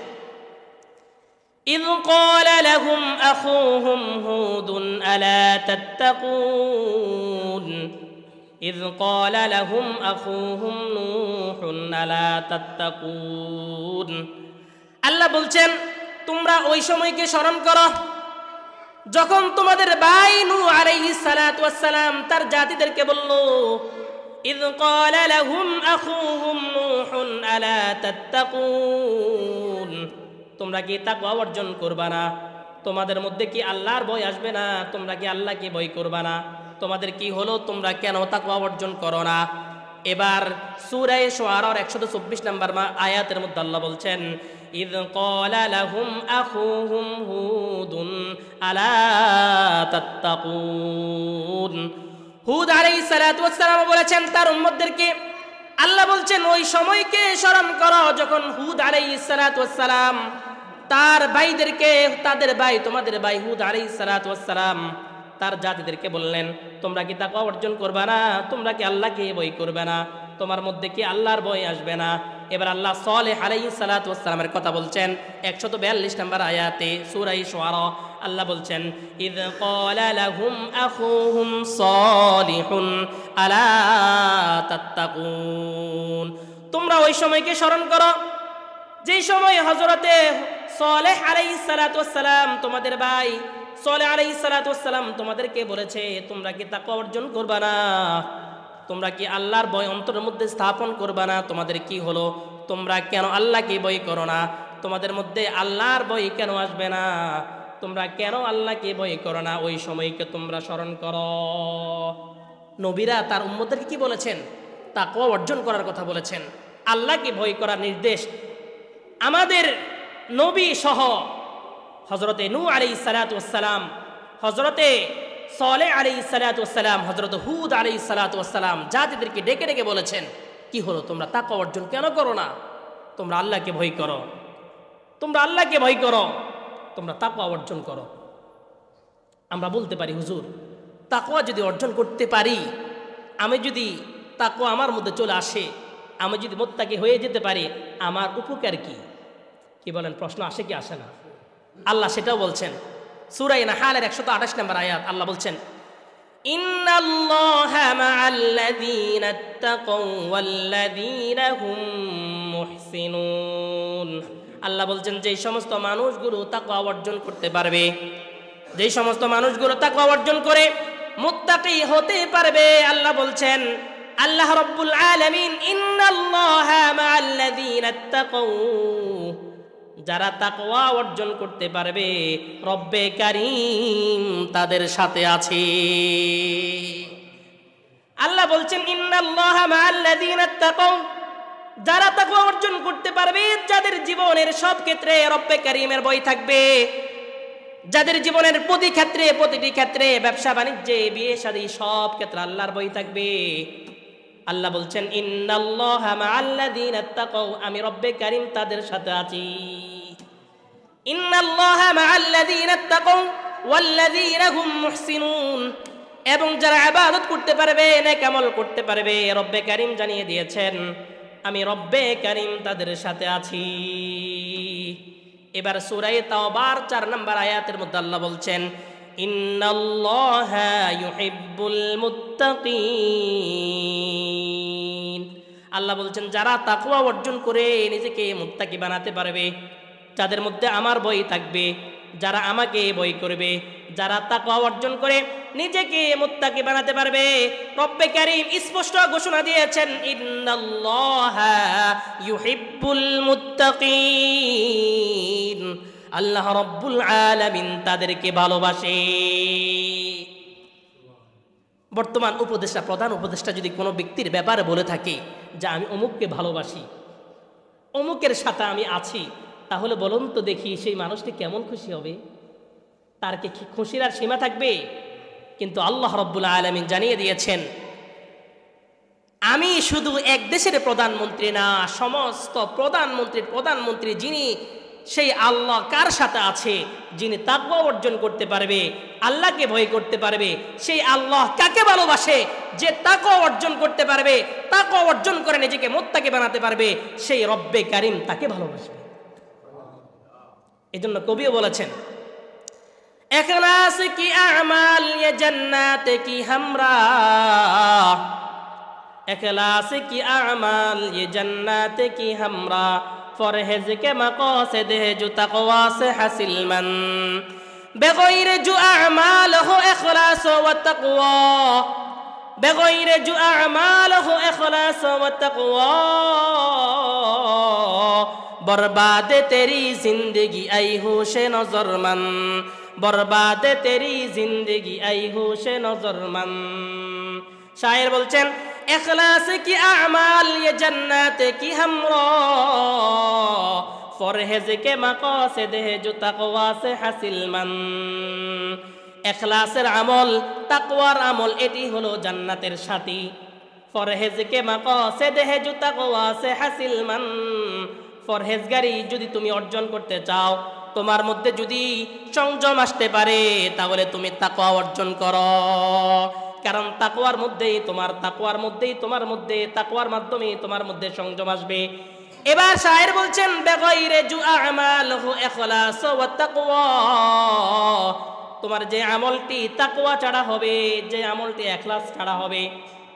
إذ قال لهم أخوهم هود ألا تتقون إذ قال لهم أخوهم نوح ألا تتقون। আল্লাহ বলছেন তোমরা ওই সময়কে স্মরণ করো যখন তোমাদের ভাই নূহ আলাইহিস সালাতু ওয়াস সালাম তার জাতিদেরকে বলল إذ قال لهم أخوهم نوح ألا تتقون, তোমরা কি তাকওয়া অর্জন করবা না? তোমাদের মধ্যে কি আল্লাহর ভয় আসবে না? তোমরা কি আল্লাহকে ভয় করবা না? তোমাদের কি হলো? তোমরা কেন তাকওয়া অর্জন করো না? এবার সূরা শুআরার 124 নম্বর আয়াতের মধ্যে আল্লাহ বলছেন, ইয ক্বালা লাহুম আখুহুম হুদুন আলা তাত্তাকুন। হুদ আলাইহিস সালাতু ওয়াস সালাম বলেছেন তার উম্মতদেরকে, আল্লাহ বলছেন ওই সময়কে স্মরণ করো যখন হুদ আলাইহিস সালাতু ওয়াস সালাম তার ভাইদেরকে, তাদের ভাই তোমাদের ভাই হুদ আলাইহিস সালাতু ওয়াস সালাম তার জাতিদেরকে বললেন, তোমরা কি তাকওয়া অর্জন করবে না? তোমরা কি আল্লাহকে ভয় করবে না? তোমার মধ্যে কি আল্লাহর ভয় আসবে না? এবার আল্লাহ সালেহ আলাইহিস সালাতু ওয়াস সালামের কথা বলছেন 142 নম্বর আয়াতে সূরা শুআরা। আল্লাহ বলছেন, ইয ক্বালা লাহুম আখুহুম সালিহুন আলা তাত্তাকুন। তোমরা ওই সময়কে স্মরণ করো যেই সময় হযরতে সালেহ আলাইহিস সালাতু ওয়াস সালাম তোমাদের ভাই সালেহ আলাইহিস সালাতু ওয়াস সালাম তোমাদেরকে বলেছে, তোমরা কি তাকওয়া অর্জন করবে না? তোমরা কি আল্লাহর ভয় অন্তরের মধ্যে স্থাপন করবে না? তোমাদের কি হলো? তোমরা কেন আল্লাহকে ভয় করো না? তোমাদের মধ্যে আল্লাহর ভয় কেন আসবে না? তোমরা কেন আল্লাহকে ভয় করো না? ওই সময়কে তোমরা স্মরণ করো। নবীরা তার উম্মতদেরকে কি বলেছেন? তাকওয়া অর্জন করার কথা বলেছেন, আল্লাহকে ভয় করার নির্দেশ আমাদের নবী সহ হযরতে নূহ আলাইহিস সালাতু ওয়াস সালাম, হযরতে সালেহ আলাইহিস সালাতু ওয়াস সালাম, হযরত হুদ আলাইহিস সালাতু ওয়াস সালাম জাতিদেরকে ডেকে ডেকে বলেছেন, কি হলো তোমরা তাকওয়া অর্জন কেন করো না? তোমরা আল্লাহকে ভয় করো, তোমরা আল্লাহকে ভয় করো, তোমরা তাকওয়া অর্জন করো। আমরা বলতে পারি, হুজুর তাকওয়া যদি অর্জন করতে পারি, আমি যদি তাকওয়া আমার মধ্যে চলে আসে, আমি যদি মুত্তাকি হয়ে যেতে পারি, আমার উপকার কি? কি বলেন? প্রশ্ন আসে কি আসে না? আল্লাহ সেটাও বলছেন সূরা নাহলের 128 নম্বর আয়াত। আল্লাহ বলছেন, ইন্নাল্লাহা মা'আল্লাযীনা ইত্তাকাউ ওয়াল্লাযীনা হুম মুহসিনুন। আল্লাহ বলছেন যেই সমস্ত মানুষগুলো তাকওয়া অর্জন করতে পারবে, যেই সমস্ত মানুষগুলো তাকওয়া অর্জন করে মুত্তাকি হতে পারবে, আল্লাহ বলছেন, আল্লাহ রাব্বুল আলামিন, ইন্নাল্লাহা মা'আল্লাযীনা ইত্তাকাউ, যারা তাকওয়া অর্জন করতে পারবে রব্বে কারীম তাদের সাথে আছে। আল্লাহ বলছেন, ইন্নাল্লাহা মা'আল্লাযীনা ইত্তাকাউ, যারা তাকওয়া অর্জন করতে পারবে, যাদের জীবনের সব ক্ষেত্রে রব্বে কারীমের ভয় থাকবে, যাদের জীবনের প্রতিটি ক্ষেত্রে ব্যবসা বাণিজ্যে বিয়ে শাদী সব ক্ষেত্রে আল্লাহর ভয় থাকবে, আল্লাহ বলছেন, ইন্নাল্লাহা মা'আল্লাযীনা ইত্তাকাউ, আমি রব্বে কারীম তাদের সাথে আছি। ইন্নাল্লাহা মা'আল্লাযীনা ইত্তাকাউ ওয়াল্লাযীনা হুম মুহসিনুন, এবং যারা ইবাদত করতে পারবে, নেক আমল করতে পারবে, রব্বে কারীম জানিয়ে দিয়েছেন, আমি রব্বে কারীম তাদের সাথে আছি। এবার সূরা তাওবার 4 নম্বর আয়াতের মধ্যে আল্লাহ বলছেন, ইন্নাল্লাহা ইউহিব্বুল মুত্তাকিন। আল্লাহ বলছেন যারা তাকওয়া অর্জন করে নিজেকে মুত্তাকি বানাতে পারবে, যাদের মধ্যে আমার ভয় থাকবে, যারা আমাকে ভয় করবে, যারা তাকওয়া অর্জন করে নিজেকে মুত্তাকি বানাতে পারবে, রব্বে কারীম স্পষ্ট ঘোষণা দিয়েছেন, ইন্নাল্লাহা ইউহিব্বুল মুত্তাকিন, আল্লাহ রাব্বুল আলামিন তাদেরকে ভালোবাসে। বর্তমান উপদেষ্টা, প্রধান উপদেষ্টা যদি কোনো ব্যক্তির ব্যাপারে বলে থাকে যে আমি অমুককে ভালোবাসি, অমুকের সাথে আমি আছি, তাহলে বলুন তো দেখি সেই মানুষটি কেমন খুশি হবে? তার কি খুশির আর সীমা থাকবে? কিন্তু আল্লাহ রাব্বুল আলামিন জানিয়ে দিয়েছেন, আমি শুধু এক দেশের প্রধানমন্ত্রী না, সমস্ত প্রধানমন্ত্রী যিনি, সেই আল্লাহ কার সাথে আছে? যিনি তাকওয়া অর্জন করতে পারবে, আল্লাহকে ভয় করতে পারবে, সেই আল্লাহ কাকে ভালোবাসে? যে তাকওয়া অর্জন করতে পারবে, তাকওয়া অর্জন করে নিজেকে মুত্তাকি বানাতে পারবে, সেই রব্বে কারীম তাকে ভালোবাসবে। এজন্য কবিও বলেছেন, ইখলাস কি আমাল ইয়ে জান্নাত কি হামরা, इखलास की आमाल ये जन्नत की हमरा, फरहेज के मक़ासिद है जो तक़वा से हासिल मन, बग़ैर जो आमाल हो इखलास व तक़वा, बग़ैर जो आमाल हो इखलास व तक़वा, बर्बाद तेरी जिंदगी ऐ होश नज़रमन, बर्बाद तेरी जिंदगी ऐ होश नज़रमन। शायर बोलছেন, इखलास की आमाल ये जन्नत की हमरा फरहेज के मकासद है जो तकवा से हासिल मन इखलासेर আমল তাকওয়ার আমল এটি হলো জান্নাতের সাথী ফरहेज के मकासद है जो तकवा से हासिल मन ফরহেজগারি যদি তুমি অর্জন করতে চাও তোমার মধ্যে যদি সংযম আসতে পারে তাহলে তুমি তাকওয়া অর্জন করো কারণ তাকওয়ার মধ্যেই তোমার মধ্যে তাকওয়ার মাধ্যমে তোমার মধ্যে সংযম আসবে এবার শায়ের বলছেন বেগাইরে জু আমালহু ইখলাস ওয়া তাকওয়া তোমার যে আমলটি তাকওয়া ছাড়া হবে যে আমলটি ইখলাস ছাড়া হবে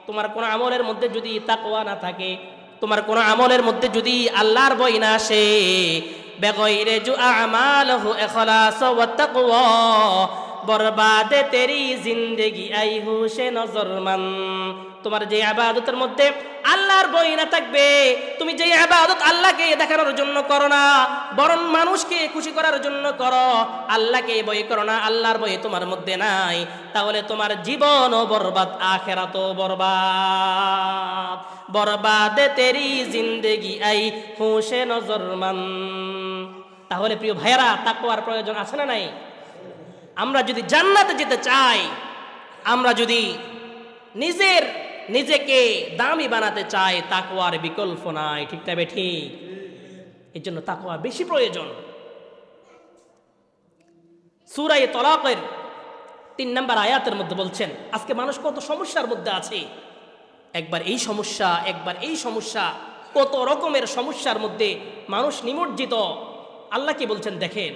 তোমার কোন আমলের মধ্যে যদি তাকওয়া না থাকে তোমার কোন আমলের মধ্যে যদি আল্লাহর ভয় না আসে বেগাইরে জু আমালহু ইখলাস ওয়া তাকওয়া बर्बाद तेरी जिंदगी आई होशे नजरमन তোমার যে ইবাদতের মধ্যে আল্লাহর ভয় না থাকবে তুমি যে ইবাদত আল্লাহকে দেখানোর জন্য করো না বরং মানুষকে খুশি করার জন্য করো আল্লাহকে ভয় করো না আল্লাহর ভয় তোমার মধ্যে নাই তাহলে তোমার জীবনও বরবাদ আখিরাতও বরবাদ বরবাদ তেরি জিন্দেগি আই হোশে নজরমন তাহলে প্রিয় ভাইরা তাকওয়ার প্রয়োজন আছে না নাই আমরা যদি জান্নাতে যেতে চাই আমরা যদি নিজেকে দামি বানাতে চাই তাকওয়ার বিকল্প নাই ঠিক না ঠিক এর জন্য তাকওয়া বেশি প্রয়োজন সূরা তালাকের 3 নম্বর আয়াতের মধ্যে বলছেন আজকে মানুষ কত সমস্যার মধ্যে আছে একবার এই সমস্যা কত রকমের সমস্যার মধ্যে মানুষ নিমজ্জিত আল্লাহ কি বলছেন দেখেন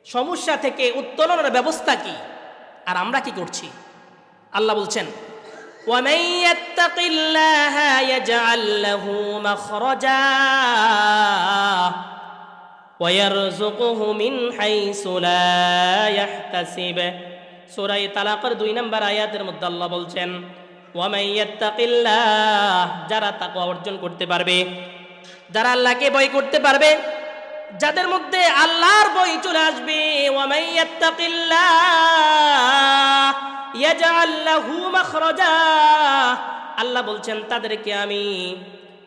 সমস্যা থেকে উত্তরণের ব্যবস্থা কি আর আমরা কি করছি আল্লাহ বলছেন وَمَن يَتَّقِ اللَّهَ يَجْعَل لَّهُ مَخْرَجًا وَيَرْزُقْهُ مِنْ حَيْثُ لَا يَحْتَسِبُ সূরা তালাকের 2 নম্বর আয়াতের মধ্যে আল্লাহ বলছেন وَمَن يَتَّقِ اللَّهَ যারা তাকওয়া অর্জন করতে পারবে যারা আল্লাহকে ভয় করতে পারবে যাদের মধ্যে আল্লাহর ভয় চলে আসবে ওয়ামাই ইয়াত্তাকিল্লাহ ইয়াজআল লাহু মাখরাজা আল্লাহ বলছেন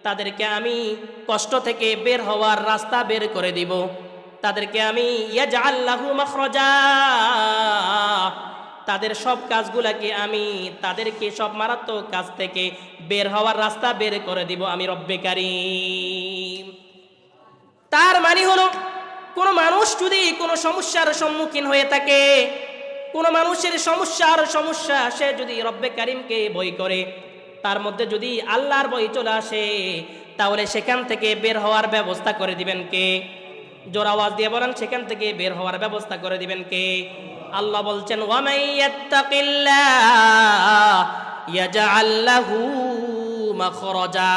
তাদেরকে আমি কষ্ট থেকে বের হওয়ার রাস্তা বের করে দিব তাদেরকে আমি ইয়াজআল লাহু মাখরাজা তাদের সব কাজগুলোকে আমি তাদেরকে সব মারাত্মক কাজ থেকে বের হওয়ার রাস্তা বের করে দিব আমি রব্বে কারীম তার মানে হলো কোন মানুষ যদি কোনো সমস্যার সম্মুখীন হয়ে থাকে কোন মানুষের সমস্যা সে যদি রব্বে কারীমকে ভয় করে তার মধ্যে যদি আল্লাহর ভয় চলে আসে তাহলে সেখান থেকে বের হওয়ার ব্যবস্থা করে দিবেন কে জোর আওয়াজ দিয়ে বলেন সেখান থেকে বের হওয়ার ব্যবস্থা করে দিবেন কে আল্লাহ বলছেন ওয়ামাই ইয়াত্তাকিল্লাহ ইয়াজআল লাহু মাখরাজা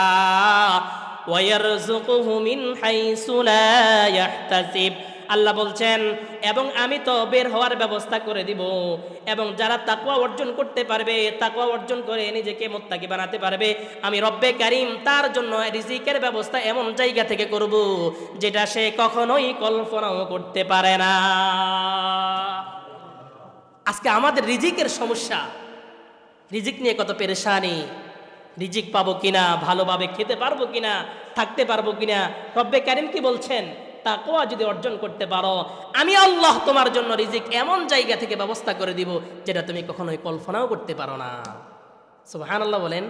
ওয়ায়ারযুকুহু মিন হাইসু লা ইয়াহতাসিব আল্লাহ বলছেন এবং আমি তো বের হওয়ার ব্যবস্থা করে দিব এবং যারা তাকওয়া অর্জন করতে পারবে তাকওয়া অর্জন করে নিজেকে মুত্তাকি বানাতে পারবে আমি রব্বে কারীম তার জন্য রিজিকের ব্যবস্থা এমন জায়গা থেকে করব যেটা সে কখনোই কল্পনাও করতে পারে না আজকে আমাদের রিজিকের সমস্যা রিজিক নিয়ে কত পেরেশানি রিজিক পাবো কিনা ভালোভাবে খেতে পারবো কিনা থাকতে পারবো কিনা রব্বে কারীম কি বলছেন তাকওয়া যদি অর্জন করতে পারো আমি আল্লাহ তোমার জন্য রিজিক এমন জায়গা থেকে ব্যবস্থা করে দিব যেটা তুমি কখনোই কল্পনাও করতে পারো না সুবহানাল্লাহ বলেন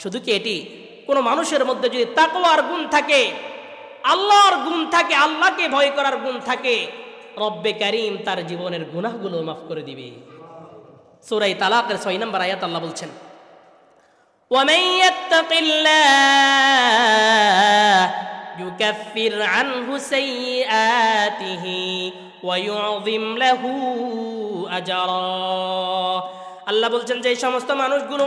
শুধু কি এটি কোন মানুষের মধ্যে যদি তাকওয়ার গুণ থাকে আল্লাহর গুণ থাকে আল্লাহকে ভয় করার গুণ থাকে রব্বে কারীম তার জীবনের গুনাহগুলো মাফ করে দিবে সূরা তালাকের 6 নম্বর আয়াত আল্লাহ বলছেন ومن يتق الله يكفر عنه سيئاته ويعظم له أجرا আল্লাহ বলছেন যে সমস্ত মানুষগুলো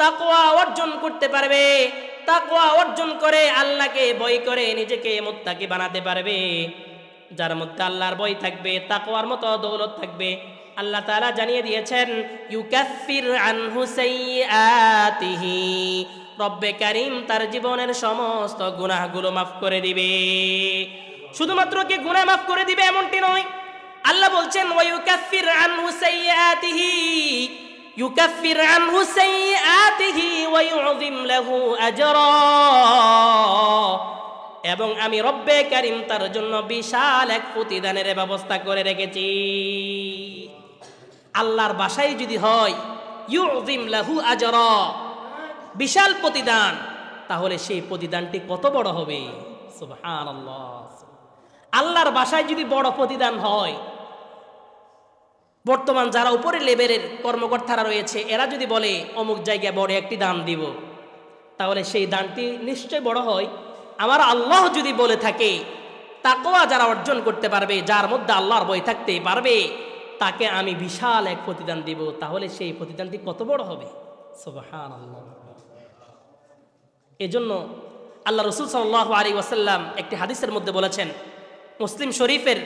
তাকওয়া অর্জন করতে পারবে তাকওয়া অর্জন করে আল্লাহকে ভয় করে নিজেকে মুত্তাকি বানাতে পারবে যার মধ্যে আল্লাহর ভয় থাকবে তাকওয়ার মতো দৌলত থাকবে আল্লাহ তাআলা জানিয়ে দিয়েছেন ইউকাফির আনহু সাইয়্যাতিহি রব্বে কারীম তার জীবনের সমস্ত গুনাহগুলো মাফ করে দিবে শুধুমাত্র কি গুনাহ মাফ করে দিবে এমনটি নয় আল্লাহ বলছেন ওয়া ইউকাফির আনহু সাইয়্যাতিহি ইউকাফির আনহু সাইয়্যাতিহি ওয়া ইউযিম লাহু আজরা, এবং আমি রব্বে কারীম তার জন্য বিশাল এক প্রতিদানের ব্যবস্থা করে রেখেছি। আল্লাহর বাসায় যদি হয় ইউযিম লাহু আজরা, বিশাল প্রতিদান, তাহলে সেই প্রতিদানটি কত বড় হবে। সুবহানাল্লাহ। আল্লাহর বাসায় যদি বড় প্রতিদান হয়, বর্তমান যারা উপরের লেভেলের কর্মকর্তারা রয়েছে এরা যদি বলে অমুক জায়গায় বড় একটি দান দিব, তাহলে সেই দানটি নিশ্চয় বড় হয়। আমার আল্লাহ যদি বলে থাকে তাকওয়া যারা অর্জন করতে পারবে, যার মধ্যে আল্লাহর ভয় থাকতে পারবে, তাকে আমি বিশাল এক প্রতিদান দিব, তাহলে সেই প্রতিদানটি কত বড় হবে। সুবহানাল্লাহ। এজন্য আল্লাহ রাসূল সাল্লাল্লাহু আলাইহি ওয়াসাল্লাম একটি হাদিসের মধ্যে বলেছেন, মুসলিম শরীফের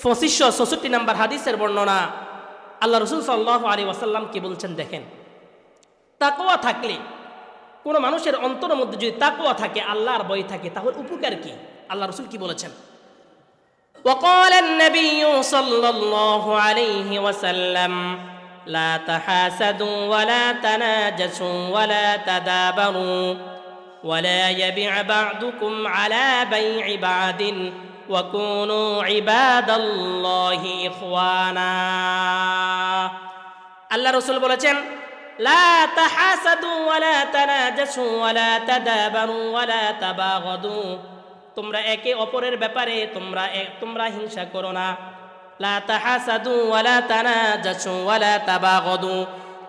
2566 নম্বর হাদিসের বর্ণনা, আল্লাহ রাসূল সাল্লাল্লাহু আলাইহি ওয়াসাল্লাম কি বলছেন দেখেন। তাকওয়া থাকলে, কোনো মানুষের অন্তরের মধ্যে যদি তাকওয়া থাকে, আল্লাহর ভয় থাকে, তাহলে উপকার কি? আল্লাহ রাসূল কি বলেছেন? وقال النبي صلى الله عليه وسلم لا تحاسدوا ولا تناجشوا ولا تدابروا ولا يبيع بعضكم على بيع بعض وكونوا عباد الله إخوانا। আল্লাহ রাসূল বলেছেন, লা তাহাসাদু ওয়ালা তানাজাসু ওয়ালা তাদাবারু ওয়ালা তাবাগাদু, তোমরা একে অপরের ব্যাপারে তোমরা হিংসা করো না। লা তাহাসাদু ওয়ালা তানাজাসু ওয়ালা তাবাগাদু,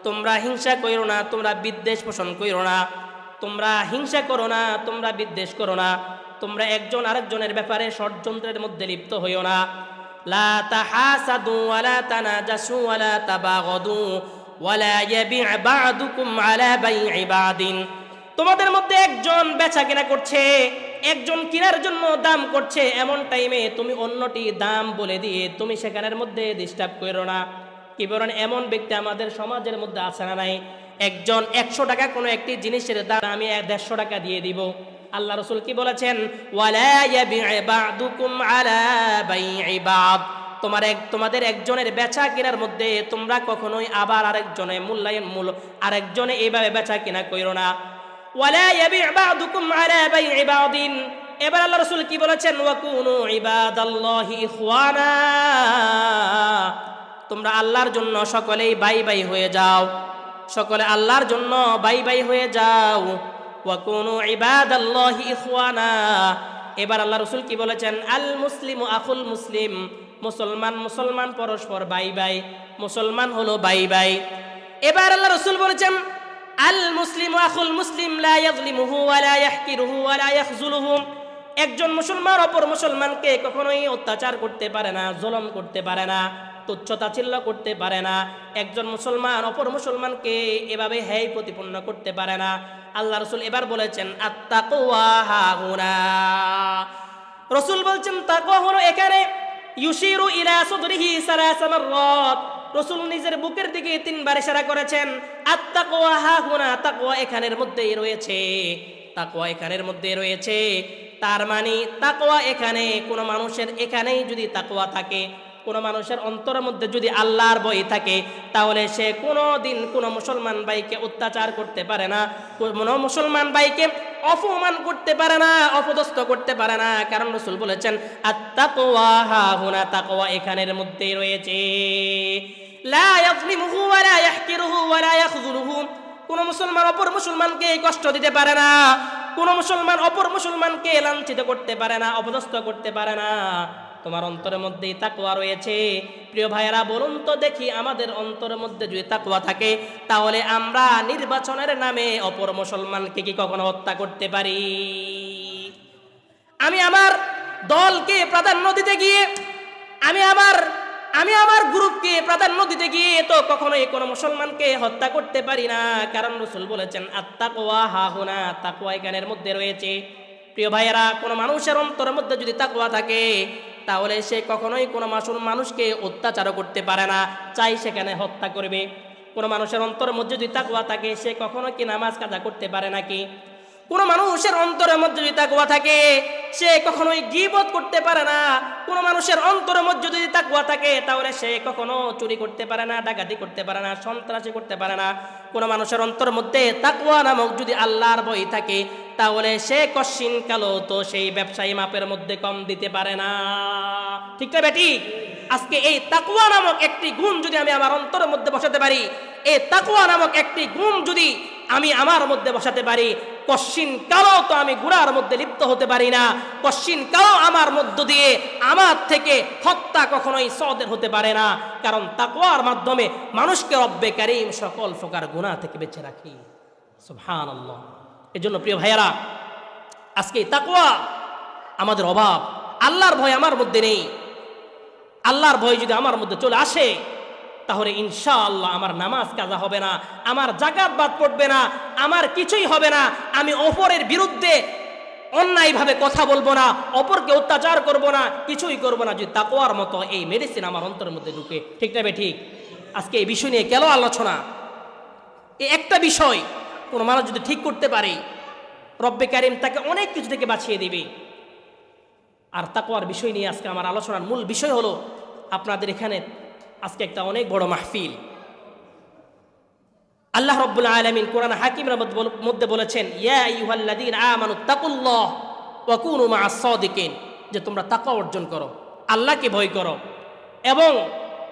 তোমরা হিংসা করো না, তোমরা বিদ্বেষ পোষণ করো না। তোমরা হিংসা করো না, তোমরা বিদ্বেষ করো না, তোমরা একজন আরেকজনের ব্যাপারে ষড়যন্ত্রের মধ্যে লিপ্ত হইও না। লা তাহাসাদু ওয়ালা তানাজাসু ওয়ালা তাবাগাদু ওয়ালা ইয়াবি'ু বা'দুকুম আলা বাই'i বা'দিন, তোমাদের মধ্যে একজন বেচা কেনা করছে, একজন কেনার জন্য দাম করছে, এমন টাইমে তুমি অন্যটি দাম বলে দিয়ে তুমি সেখানের মধ্যে ডিস্টার্ব করো না। কি বলেন, এমন ব্যক্তি আমাদের সমাজের মধ্যে আছে না নাই? একজন 100 টাকা কোনো একটি জিনিসের দাম আমি 150 টাকা দিয়ে দিব। আল্লাহ রাসূল কি বলেছেন? ওয়ালা ইয়াবি'ু বা'দুকুম আলা বাই'i বা'দ, তোমাদের একজনের বেচা কেনার মধ্যে তোমরা কখনোই আবার আরেকজনের মূল্য আরেকজনে এইভাবে বেচা কেনা করো না। ওয়ালা ইয়াবি'ু বা'দুকুম আলা বাই'i বা'দিন, এবার আল্লাহ রাসূল কি বলেছেন? ওয়াকুনু ইবাদাল্লাহি ইখওয়ানা, তোমরা আল্লাহর জন্য সকলেই ভাই ভাই হয়ে যাও, সকলে আল্লাহর জন্য ভাই ভাই হয়ে যাও। ওয়াকুনু ইবাদাল্লাহি ইখওয়ানা, এবার আল্লাহ রাসূল কি বলেছেন? আল মুসলিমু আখুল মুসলিম, মুসলমান পরস্পর ভাই ভাই, মুসলমান হলো ভাই ভাই। এবার আল্লাহ রাসূল বলেছেন, আল মুসলিমু আখুল মুসলিম লা ইয়াযলিমুহু ওয়া লা ইয়াহকিরুহু ওয়া লা ইয়াখযুলুহু, একজন মুসলমান অপর মুসলমানকে কখনোই অত্যাচার করতে পারে না, জুলুম করতে পারে না, তুচ্ছতাচ্ছিল্য করতে পারে না। একজন মুসলমান অপর মুসলমানকে এভাবে হেয় প্রতিপন্ন করতে পারে না। আল্লাহ রাসূল এবার বলেছেন, আত-তাকওয়া হাহুনা, রাসূল বলছেন তাকওয়া হলো এখানে। ইউশিরু ইলা সাদরিহি সালাসা মাররাত, রাসূল নিজের বুকের দিকে 3 বার ইশারা করেছেন। আত-তাকওয়া হাহুনা, তাকওয়া এখানের মধ্যেই রয়েছে, তাকওয়া এখানের মধ্যে রয়েছে। তার মানে তাকওয়া এখানে, কোন মানুষের এখানেই যদি তাকওয়া থাকে, কোন মানুষের অন্তরের মধ্যে যদি আল্লাহর ভয় থাকে, তাহলে সে কোনোদিন কোনো মুসলমান ভাইকে অত্যাচার করতে পারে না, কোনো মুসলমান ভাইকে অপমান করতে পারে না, অপদস্থ করতে পারে না। কারণ রাসূল বলেছেন, আত-তাকওয়া হাহুনা, তাকওয়া এখানের মধ্যেই রয়েছে। লা ইয়াযলিমুহু ওয়া লা ইয়াহকিরুহু ওয়া লা ইয়াখযুলুহু, কোন মুসলমান অপর মুসলমানকে কষ্ট দিতে পারে না, কোন মুসলমান অপর মুসলমানকে লাঞ্ছিত করতে পারে না, অপদস্থ করতে পারে না। তোমার অন্তরের মধ্যেই তাকওয়া রয়েছে। প্রিয় ভাইয়েরা, বলুন তো দেখি, আমাদের অন্তরের মধ্যে যদি তাকওয়া থাকে, তাহলে আমরা নির্বাচনের নামে অপর মুসলমানকে কি কখনো হত্যা করতে পারি? আমি আমার দলকে প্রাধান্য দিতে গিয়ে, আমি আমার গ্রুপকে প্রাধান্য দিতে গিয়ে তো কখনোই কোনো মুসলমানকে হত্যা করতে পারি না। কারণ রাসূল বলেছেন, আত-তাকওয়া হাহুনা, তাকওয়া এখানের মধ্যে রয়েছে। প্রিয় ভাইয়েরা, কোনো মানুষের অন্তরের মধ্যে যদি তাকওয়া থাকে, তাহলে সে কখনোই কোনো মানুষকে অত্যাচার করতে পারে না, চাই সেখানে হত্যা করবে। কোনো মানুষের অন্তরের মধ্যে যদি তাকওয়া থাকে, সে কখনো কি নামাজ কাজা করতে পারে নাকি? কোন মানুষের অন্তরের মধ্যে যদি তাকওয়া থাকে সে কখনোই গীবত করতে পারে না। কোন মানুষের অন্তরের মধ্যে যদি তাকওয়া থাকে তাহলে সে কখনো চুরি করতে পারে না, ডাকাতি করতে পারে না, সন্ত্রাসী করতে পারে না। কোন মানুষের অন্তরের মধ্যে তাকওয়া নামক যদি আল্লাহর ভয় থাকে তাহলে সে কশিন কালো তো সেই ব্যবসায়ী মাপের মধ্যে কম দিতে পারে না। ঠিক না বেটি? আজকে এই তাকওয়া নামক একটি গুণ যদি আমি আমার অন্তরের মধ্যে বসাতে পারি, এই তাকওয়া নামক একটি গুণ যদি আমি আমার মধ্যে বসাতে পারি, কশিন কালো তো আমি গুনার মধ্যে লিপ্ত হতে পারি না। কশিন কালো আমার মধ্য দিয়ে আমার থেকে হত্যা কখনোই সদের হতে পারে না। কারণ তাকওয়ার মাধ্যমে মানুষকে রব্বে কারীম সকল প্রকার গুনাহ থেকে বেঁচে রাখি। সুবহানাল্লাহ। এজন্য প্রিয় ভাইয়ারা, আজকে তাকওয়া আমাদের অভাব। আল্লাহর ভয় আমার মধ্যে নেই। আল্লাহর ভয় যদি আমার মধ্যে চলে আসে তাহলে ইনশাআল্লাহ আমার নামাজ কাজা হবে না, আমার যাকাত বাদ পড়বে না, আমার কিছুই হবে না। আমি অপরের বিরুদ্ধে অন্যায়ভাবে কথা বলবো না, অপরকে অত্যাচার করব না, কিছুই করব না, যদি তাকওয়ার মতো এই মেডিসিন আমার অন্তরের মধ্যে ঢুকে। ঠিক না ঠিক? আজকে এই বিষয় নিয়ে কেন আলোচনা? এই একটা বিষয় কোনো মানুষ যদি ঠিক করতে পারে রব্বে কারীম তাকে অনেক কিছু থেকে বাঁচিয়ে দিবে। আর তাকওয়ার বিষয় নিয়ে আজকে আমার আলোচনার মূল বিষয় হলো আপনাদের এখানে আজকে একটা অনেক বড় মাহফিল। আল্লাহ রাব্বুল আলামিন কোরআন হাকিমের মধ্যে বলেছেন, ইয়া আইয়ুহাল্লাযীনা আমানুত্তাকুল্লাহ ওয়া কুনু মা'আস সাদিকিন, যে তোমরা তাকওয়া অর্জন করো, আল্লাহকে ভয় করো এবং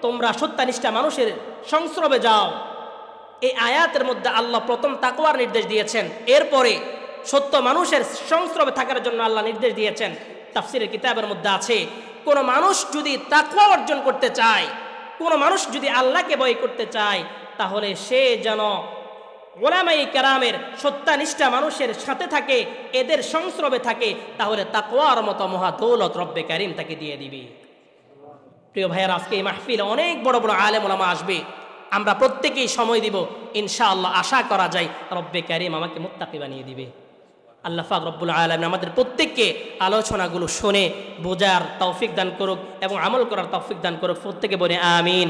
তোমরা সত্যনিষ্ঠা মানুষের সংস্রবে যাও। এই আয়াতের মধ্যে আল্লাহ প্রথম তাকওয়ার নির্দেশ দিয়েছেন, এরপরে সত্য মানুষের সংস্রবে থাকার জন্য আল্লাহ নির্দেশ দিয়েছেন। তাফসীরের কিতাবের মধ্যে আছে, কোন মানুষ যদি তাকওয়া অর্জন করতে চায়, কোন মানুষ যদি আল্লাহকে ভয় করতে চায়, তাহলে সে যেন উলামায়ে কেরামের সত্যনিষ্ঠা মানুষের সাথে থাকে, এদের সংস্রবে থাকে, তাহলে তাকওয়ার মতো মহা দৌলত রব্বে কারীম তাকে দিয়ে দিবে। প্রিয় ভাইয়েরা, আজকে এই মাহফিলে অনেক বড় বড় আলেম ওলামা আসবে। আমরা প্রত্যেকেই সময় দিব, ইনশাআল্লাহ আশা করা যায় রব্বে কারীম আমাকে মুত্তাকি বানিয়ে দিবে। আল্লাহ পাক রব্বুল আলামিন আমাদের প্রত্যেককে আলোচনাগুলো শুনে বোঝার তৌফিক দান করুক এবং আমল করার তৌফিক দান করুক। প্রত্যেকে বলে আমিন।